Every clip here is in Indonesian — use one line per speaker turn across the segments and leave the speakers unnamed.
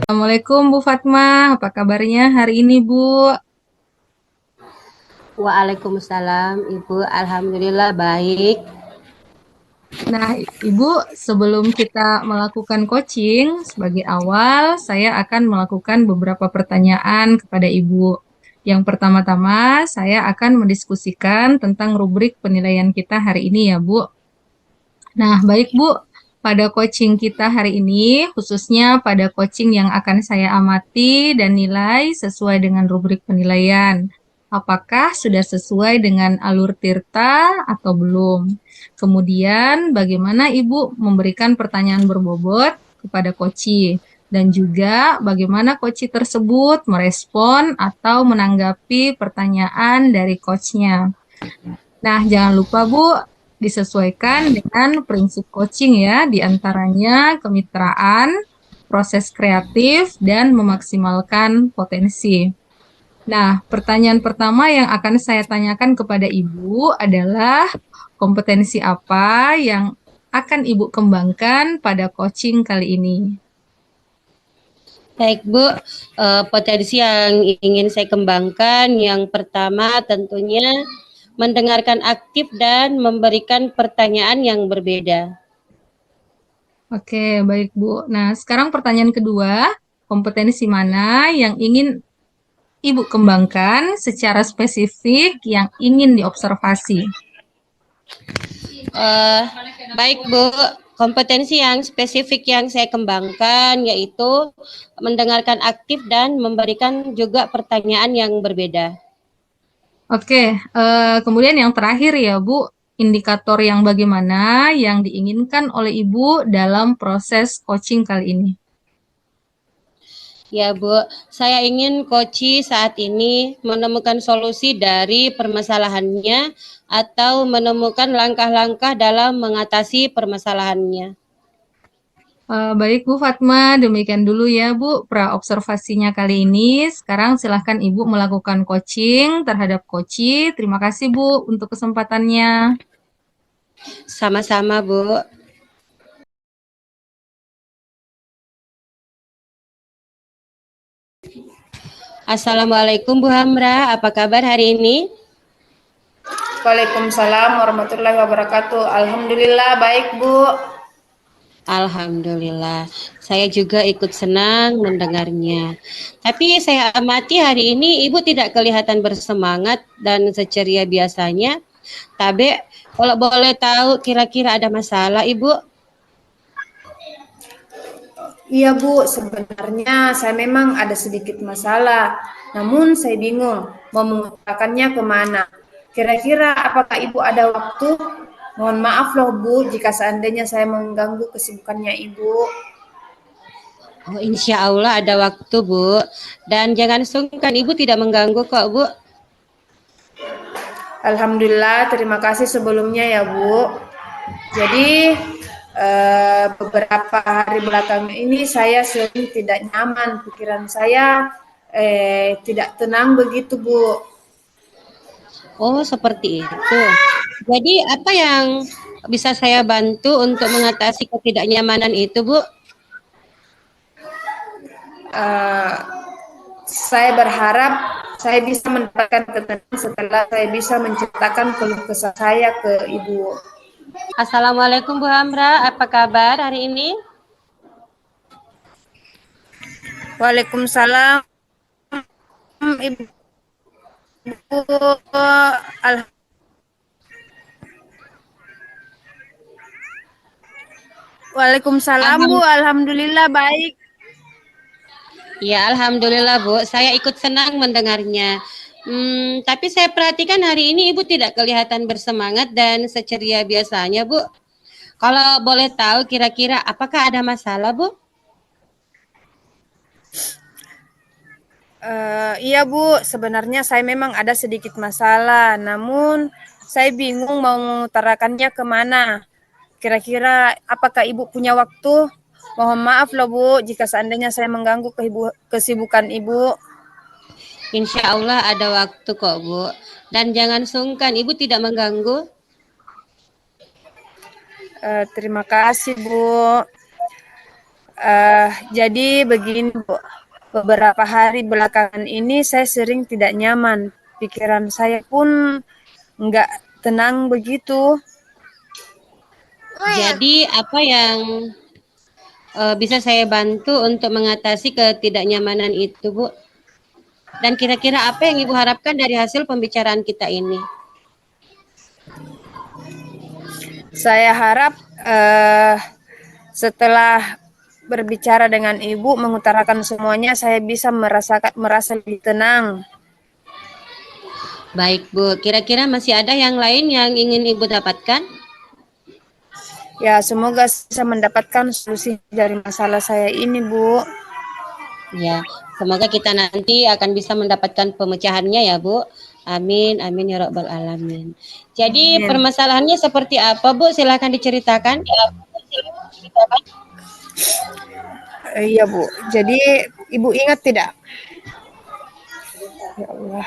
Assalamualaikum Bu Fatma, apa kabarnya hari ini Bu?
Waalaikumsalam, Ibu. Alhamdulillah baik.
Nah, Ibu, sebelum kita melakukan coaching, sebagai awal saya akan melakukan beberapa pertanyaan kepada Ibu. Yang pertama-tama, saya akan mendiskusikan tentang rubrik penilaian kita hari ini ya Bu. Nah, baik Bu, pada coaching kita hari ini, khususnya pada coaching yang akan saya amati dan nilai sesuai dengan rubrik penilaian. Apakah sudah sesuai dengan alur Tirta atau belum? Kemudian, bagaimana Ibu memberikan pertanyaan berbobot kepada coach dan juga bagaimana coach tersebut merespon atau menanggapi pertanyaan dari coachnya. Nah, jangan lupa Bu, disesuaikan dengan prinsip coaching ya, diantaranya kemitraan, proses kreatif, dan memaksimalkan potensi. Nah, pertanyaan pertama yang akan saya tanyakan kepada Ibu adalah kompetensi apa yang akan Ibu kembangkan pada coaching kali ini?
Baik, Bu. Potensi yang ingin saya kembangkan yang pertama tentunya mendengarkan aktif dan memberikan pertanyaan yang berbeda.
Oke, baik Bu. Nah, sekarang pertanyaan kedua, kompetensi mana yang ingin Ibu kembangkan secara spesifik yang ingin diobservasi?
Eh, Baik, Bu. Kompetensi yang spesifik yang saya kembangkan yaitu mendengarkan aktif dan memberikan juga pertanyaan yang berbeda.
Oke, kemudian yang terakhir ya Bu, indikator yang bagaimana yang diinginkan oleh Ibu dalam proses coaching kali ini?
Ya, Bu, saya ingin Koci saat ini menemukan solusi dari permasalahannya atau menemukan langkah-langkah dalam mengatasi permasalahannya.
Baik Bu Fatma, demikian dulu ya Bu pra-observasinya kali ini. Sekarang silahkan Ibu melakukan coaching terhadap coach. Terima kasih Bu untuk kesempatannya.
Sama-sama, Bu. Assalamualaikum, Bu Hamra. Apa kabar hari ini?
Waalaikumsalam warahmatullahi wabarakatuh. Alhamdulillah baik Bu.
Alhamdulillah, saya juga ikut senang mendengarnya. Tapi saya amati hari ini Ibu tidak kelihatan bersemangat dan seceria biasanya. Tabe, kalau boleh tahu kira-kira ada masalah Ibu?
Iya Bu, sebenarnya saya memang ada sedikit masalah. Namun saya bingung mau mengutarakannya kemana. Kira-kira apakah Ibu ada waktu? Mohon maaf loh Bu jika seandainya saya mengganggu kesibukannya Ibu.
Oh, insya Allah ada waktu Bu. Dan jangan sungkan Ibu tidak mengganggu kok Bu.
Alhamdulillah, terima kasih sebelumnya ya Bu. Jadi beberapa hari belakangan ini saya sering tidak nyaman, pikiran saya tidak tenang begitu Bu.
Oh, seperti itu. Jadi apa yang bisa saya bantu untuk mengatasi ketidaknyamanan itu Bu?
Eh, saya berharap saya bisa mendapatkan ketenangan setelah saya bisa menceritakan keluh kesah saya ke Ibu.
Assalamualaikum Bu Hamra, apa kabar hari ini?
Waalaikumsalam Ibu. Al Waalaikumsalam Bu,
Alham
alhamdulillah baik.
Ya, alhamdulillah Bu, saya ikut senang mendengarnya. Tapi saya perhatikan hari ini Ibu tidak kelihatan bersemangat dan seceria biasanya Bu. Kalau boleh tahu kira-kira apakah ada masalah Bu?
Iya Bu, sebenarnya saya memang ada sedikit masalah, namun saya bingung mau mengutarakannya kemana. Kira-kira apakah Ibu punya waktu? Mohon maaf loh Bu, jika seandainya saya mengganggu kesibukan Ibu.
Insya Allah ada waktu kok Bu. Dan jangan sungkan, Ibu tidak mengganggu.
Terima kasih Bu. Jadi begini, Bu. Beberapa hari belakangan ini saya sering tidak nyaman. Pikiran saya pun nggak tenang begitu.
Jadi apa yang bisa saya bantu untuk mengatasi ketidaknyamanan itu, Bu? Dan kira-kira apa yang Ibu harapkan dari hasil pembicaraan kita ini?
Saya harap setelah berbicara dengan Ibu, mengutarakan semuanya, saya bisa merasa lebih tenang.
Baik, Bu. Kira-kira masih ada yang lain yang ingin Ibu dapatkan?
Ya, semoga bisa mendapatkan solusi dari masalah saya ini, Bu.
Ya, semoga kita nanti akan bisa mendapatkan pemecahannya ya, Bu. Amin, amin ya rabbal alamin. Jadi
Amin.
permasalahannya seperti apa, Bu? Silakan diceritakan.
Iya, Bu. Jadi, Ibu ingat tidak? Ya Allah.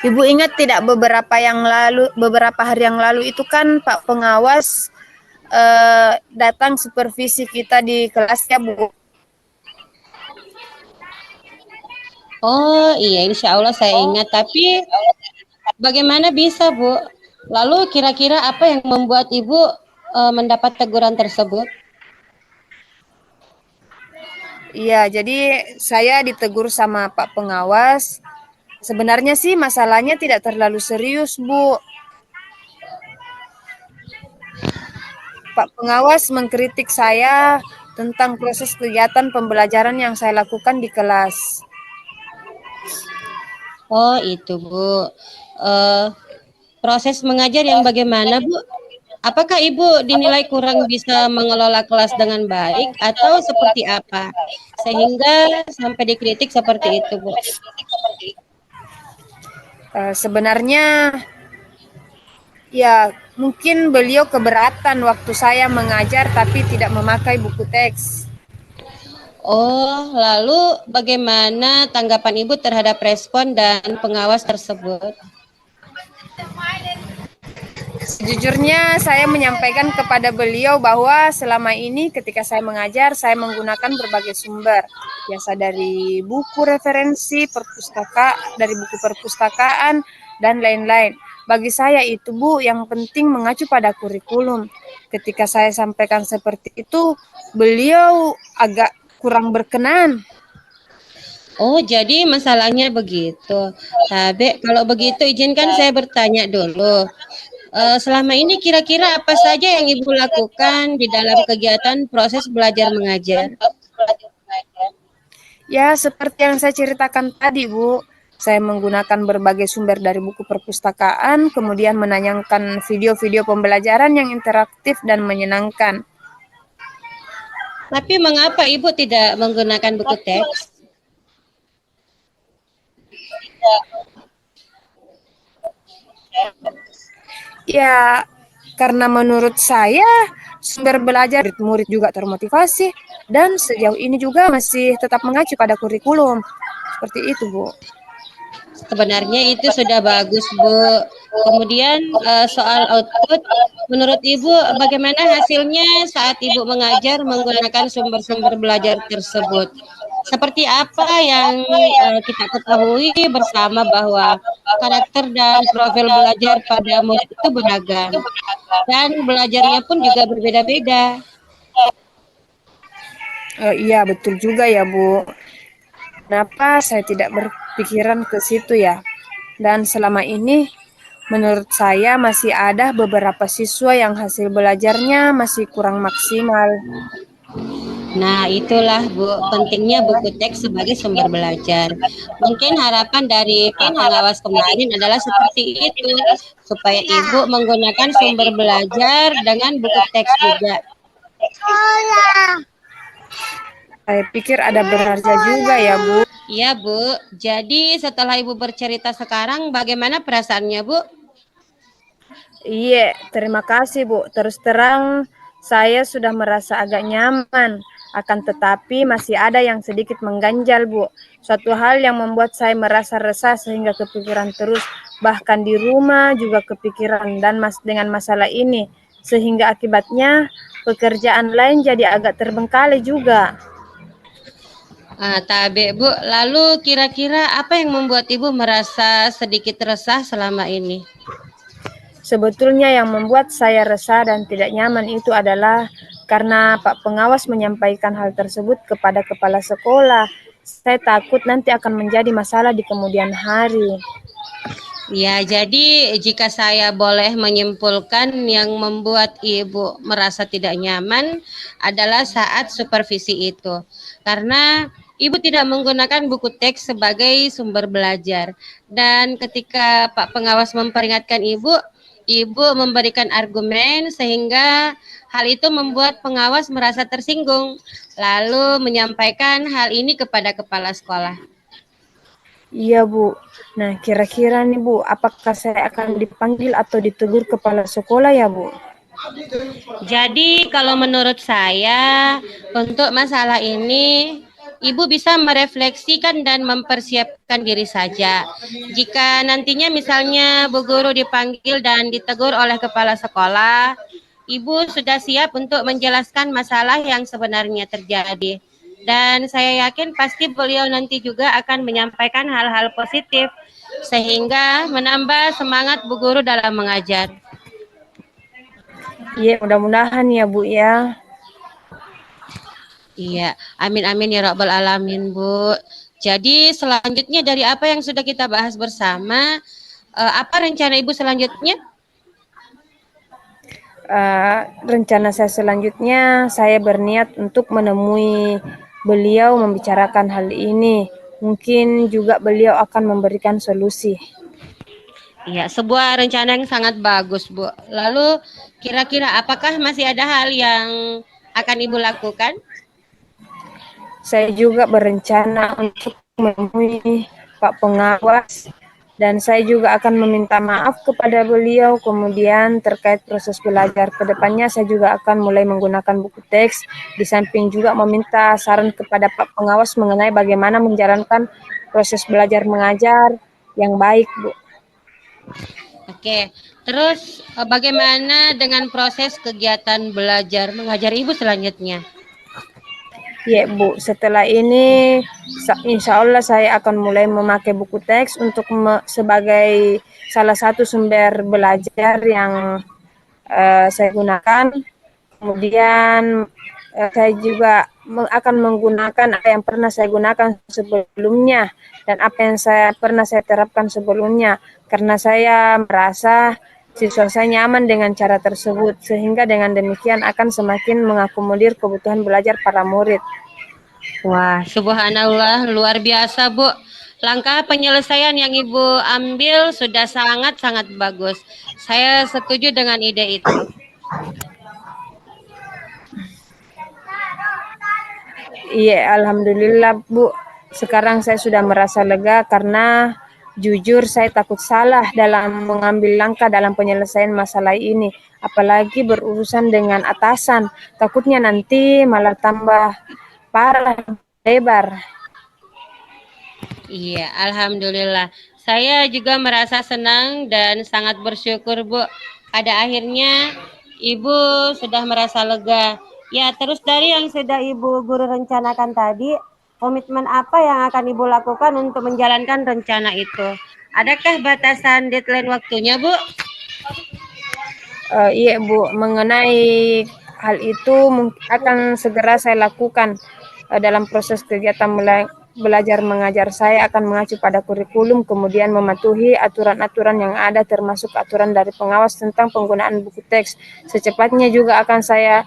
Ibu ingat tidak beberapa hari yang lalu itu kan Pak Pengawas datang supervisi kita di kelas ya, Bu.
Oh iya, insya Allah saya ingat. Tapi bagaimana bisa, Bu? Lalu kira-kira apa yang membuat Ibu mendapat teguran tersebut?
Iya, jadi saya ditegur sama Pak Pengawas. Sebenarnya sih masalahnya tidak terlalu serius, Bu. Pak Pengawas mengkritik saya tentang proses kegiatan pembelajaran yang saya lakukan di kelas.
Oh itu, Bu. Proses mengajar yang bagaimana, Bu? Apakah Ibu dinilai kurang bisa mengelola kelas dengan baik atau seperti apa? Sehingga sampai dikritik seperti itu, Bu.
Sebenarnya ya mungkin beliau keberatan waktu saya mengajar tapi tidak memakai buku teks.
Oh, lalu bagaimana tanggapan Ibu terhadap respon dan pengawas tersebut?
Sejujurnya saya menyampaikan kepada beliau bahwa selama ini ketika saya mengajar, saya menggunakan berbagai sumber. Biasa dari buku referensi, dari buku perpustakaan, dan lain-lain. Bagi saya itu, Bu, yang penting mengacu pada kurikulum. Ketika saya sampaikan seperti itu, beliau agak kurang berkenan.
Oh, jadi masalahnya begitu. Tapi kalau begitu izinkan saya bertanya dulu. Selama ini kira-kira apa saja yang Ibu lakukan di dalam kegiatan proses belajar mengajar?
Ya, seperti yang saya ceritakan tadi, Bu. Saya menggunakan berbagai sumber dari buku perpustakaan, kemudian menayangkan video-video pembelajaran yang interaktif dan menyenangkan.
Tapi mengapa Ibu tidak menggunakan buku teks?
Ya, karena menurut saya sumber belajar murid juga termotivasi dan sejauh ini juga masih tetap mengacu pada kurikulum. Seperti itu, Bu.
Sebenarnya itu sudah bagus, Bu. Kemudian soal output, menurut Ibu bagaimana hasilnya saat Ibu mengajar menggunakan sumber-sumber belajar tersebut? Seperti apa yang kita ketahui bersama bahwa karakter dan profil belajar pada murid itu beragam dan belajarnya pun juga berbeda-beda.
Iya, betul juga ya, Bu. Kenapa saya tidak berpikiran ke situ ya? Dan selama ini menurut saya masih ada beberapa siswa yang hasil belajarnya masih kurang maksimal.
Nah, itulah Bu, pentingnya buku teks sebagai sumber belajar. Mungkin harapan dari Pak Pengawas kemarin adalah seperti itu, supaya Ibu menggunakan sumber belajar dengan buku teks juga.
Saya pikir ada benarnya juga ya, Bu.
Iya, Bu. Jadi setelah Ibu bercerita sekarang, bagaimana perasaannya, Bu?
Iya, terima kasih, Bu. Terus terang, saya sudah merasa agak nyaman. Akan tetapi masih ada yang sedikit mengganjal, Bu. Suatu hal yang membuat saya merasa resah sehingga kepikiran terus. Bahkan di rumah juga kepikiran dan dengan masalah ini. sehingga akibatnya pekerjaan lain jadi agak terbengkalai juga.
Tabe Bu, lalu kira-kira apa yang membuat Ibu merasa sedikit resah selama ini?
Sebetulnya yang membuat saya resah dan tidak nyaman itu adalah karena Pak Pengawas menyampaikan hal tersebut kepada kepala sekolah. Saya takut nanti akan menjadi masalah di kemudian hari.
Ya, jadi jika saya boleh menyimpulkan yang membuat Ibu merasa tidak nyaman adalah saat supervisi itu. Karena Ibu tidak menggunakan buku teks sebagai sumber belajar. Dan ketika Pak Pengawas memperingatkan Ibu memberikan argumen sehingga hal itu membuat pengawas merasa tersinggung, lalu menyampaikan hal ini kepada kepala sekolah.
Iya, Bu. Nah, kira-kira nih, Bu, apakah saya akan dipanggil atau ditegur kepala sekolah ya, Bu?
Jadi kalau menurut saya untuk masalah ini Ibu bisa merefleksikan dan mempersiapkan diri saja. Jika nantinya misalnya Bu Guru dipanggil dan ditegur oleh kepala sekolah, Ibu sudah siap untuk menjelaskan masalah yang sebenarnya terjadi. Dan saya yakin pasti beliau nanti juga akan menyampaikan hal-hal positif sehingga menambah semangat Bu Guru dalam mengajar.
Iya, mudah-mudahan ya, Bu ya.
Iya, amin amin ya Rabbal Alamin, Bu. Jadi selanjutnya dari apa yang sudah kita bahas bersama, apa rencana Ibu selanjutnya?
Rencana saya selanjutnya, saya berniat untuk menemui beliau membicarakan hal ini. Mungkin juga beliau akan memberikan solusi.
Iya, sebuah rencana yang sangat bagus, Bu. Lalu kira-kira apakah masih ada hal yang akan Ibu lakukan?
Saya juga berencana untuk menemui Pak Pengawas dan saya juga akan meminta maaf kepada beliau. Kemudian terkait proses belajar ke depannya saya juga akan mulai menggunakan buku teks, di samping juga meminta saran kepada Pak Pengawas mengenai bagaimana menjalankan proses belajar mengajar yang baik, Bu.
Oke, terus bagaimana dengan proses kegiatan belajar mengajar Ibu selanjutnya?
Ya, Bu, setelah ini insya Allah saya akan mulai memakai buku teks untuk sebagai salah satu sumber belajar yang saya gunakan. Kemudian saya juga akan menggunakan apa yang pernah saya gunakan sebelumnya dan apa yang pernah saya terapkan sebelumnya. Karena saya merasa siswa saya nyaman dengan cara tersebut, sehingga dengan demikian akan semakin mengakomodir kebutuhan belajar para murid.
Wah, subhanallah, luar biasa, Bu. Langkah penyelesaian yang Ibu ambil sudah sangat-sangat bagus. Saya setuju dengan ide itu.
Iya, alhamdulillah, Bu. Sekarang saya sudah merasa lega karena jujur saya takut salah dalam mengambil langkah dalam penyelesaian masalah ini. Apalagi berurusan dengan atasan. Takutnya nanti malah tambah parah, lebar.
Iya, alhamdulillah. Saya juga merasa senang dan sangat bersyukur, Bu. Pada akhirnya Ibu sudah merasa lega. Ya, terus dari yang sudah Ibu Guru rencanakan tadi, komitmen apa yang akan Ibu lakukan untuk menjalankan rencana itu? Adakah batasan deadline waktunya, Bu?
Iya, Bu, mengenai hal itu akan segera saya lakukan dalam proses kegiatan belajar mengajar. Saya akan mengacu pada kurikulum, kemudian mematuhi aturan-aturan yang ada, termasuk aturan dari pengawas tentang penggunaan buku teks. Secepatnya juga akan saya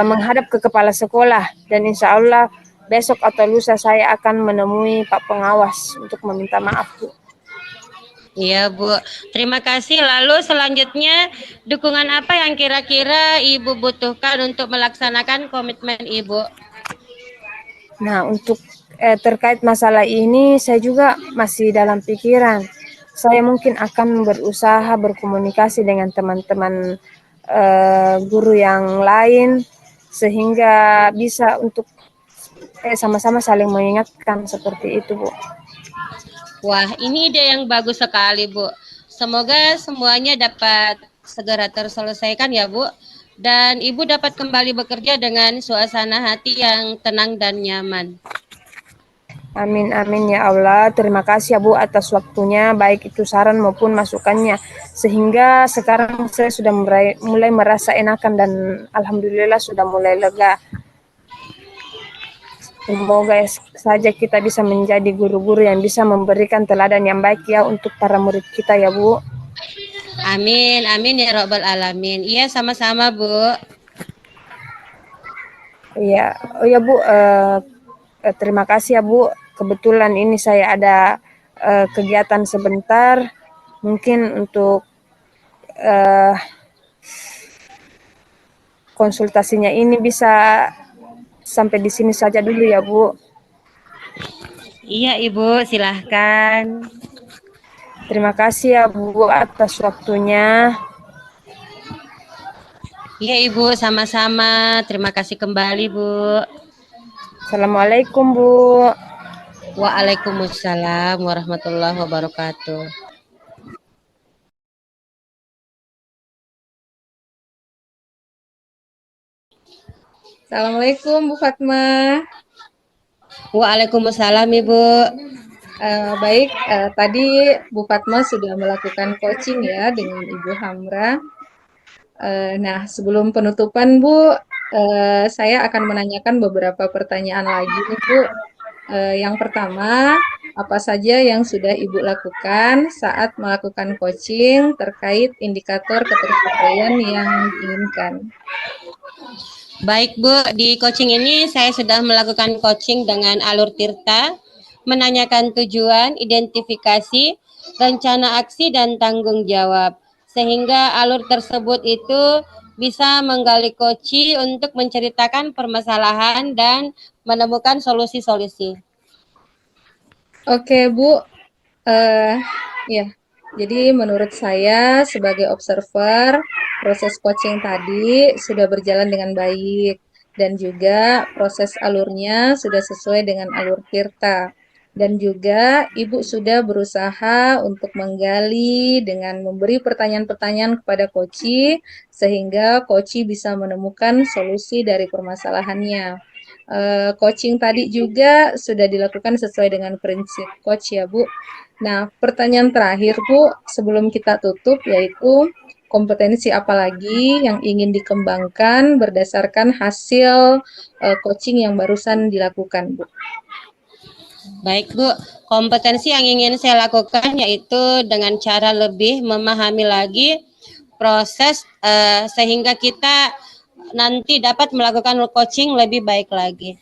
menghadap ke kepala sekolah, dan insya Allah besok atau lusa saya akan menemui Pak Pengawas untuk meminta maaf, Bu.
Iya, Bu. Terima kasih. Lalu selanjutnya, dukungan apa yang kira-kira Ibu butuhkan untuk melaksanakan komitmen Ibu?
Nah, untuk terkait masalah ini, saya juga masih dalam pikiran. Saya mungkin akan berusaha berkomunikasi dengan teman-teman guru yang lain, sehingga bisa untuk sama-sama saling mengingatkan seperti itu, Bu.
Wah, ini ide yang bagus sekali, Bu. Semoga semuanya dapat segera terselesaikan ya Bu. Dan Ibu dapat kembali bekerja dengan suasana hati yang tenang dan nyaman.
Amin, amin ya Allah. Terima kasih ya Bu atas waktunya, baik itu saran maupun masukannya. Sehingga sekarang saya sudah mulai merasa enakan dan alhamdulillah sudah mulai lega. Semoga saja kita bisa menjadi guru-guru yang bisa memberikan teladan yang baik ya untuk para murid kita ya Bu.
Amin, amin ya Rabbal Alamin. Iya, sama-sama Bu.
Iya, oh ya Bu, terima kasih ya Bu. Kebetulan ini saya ada kegiatan sebentar, mungkin untuk konsultasinya ini bisa sampai di sini saja dulu ya Bu.
Iya Ibu, silahkan.
Terima kasih ya Bu atas waktunya.
Iya Ibu, sama-sama. Terima kasih kembali Bu.
Assalamualaikum Bu.
Waalaikumsalam warahmatullahi wabarakatuh.
Assalamualaikum Bu Fatma.
Waalaikumsalam Ibu.
Baik, tadi Bu Fatma sudah melakukan coaching ya dengan Ibu Hamra. Nah, sebelum penutupan Bu, saya akan menanyakan beberapa pertanyaan lagi nih Bu. Yang pertama, apa saja yang sudah Ibu lakukan saat melakukan coaching terkait indikator ketercapaian yang diinginkan?
Baik Bu, di coaching ini saya sudah melakukan coaching dengan alur Tirta, menanyakan tujuan, identifikasi, rencana aksi, dan tanggung jawab. Sehingga alur tersebut itu bisa menggali coaching untuk menceritakan permasalahan dan menemukan solusi-solusi.
Oke Bu, ya. Jadi menurut saya sebagai observer, proses coaching tadi sudah berjalan dengan baik dan juga proses alurnya sudah sesuai dengan alur Tirta. Dan juga Ibu sudah berusaha untuk menggali dengan memberi pertanyaan-pertanyaan kepada Koci sehingga Koci bisa menemukan solusi dari permasalahannya. Coaching tadi juga sudah dilakukan sesuai dengan prinsip coach ya Bu. Nah, pertanyaan terakhir Bu, sebelum kita tutup yaitu kompetensi apa lagi yang ingin dikembangkan berdasarkan hasil coaching yang barusan dilakukan Bu?
Baik Bu, kompetensi yang ingin saya lakukan yaitu dengan cara lebih memahami lagi proses sehingga kita nanti dapat melakukan coaching lebih baik lagi.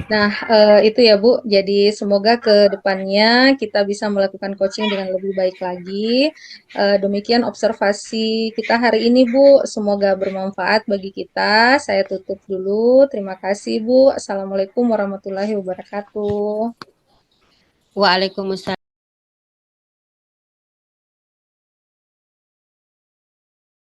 Nah, itu ya Bu. Jadi semoga ke depannya kita bisa melakukan coaching dengan lebih baik lagi. Demikian observasi kita hari ini Bu. Semoga bermanfaat bagi kita. Saya tutup dulu. Terima kasih Bu. Assalamualaikum warahmatullahi wabarakatuh.
Waalaikumsalam.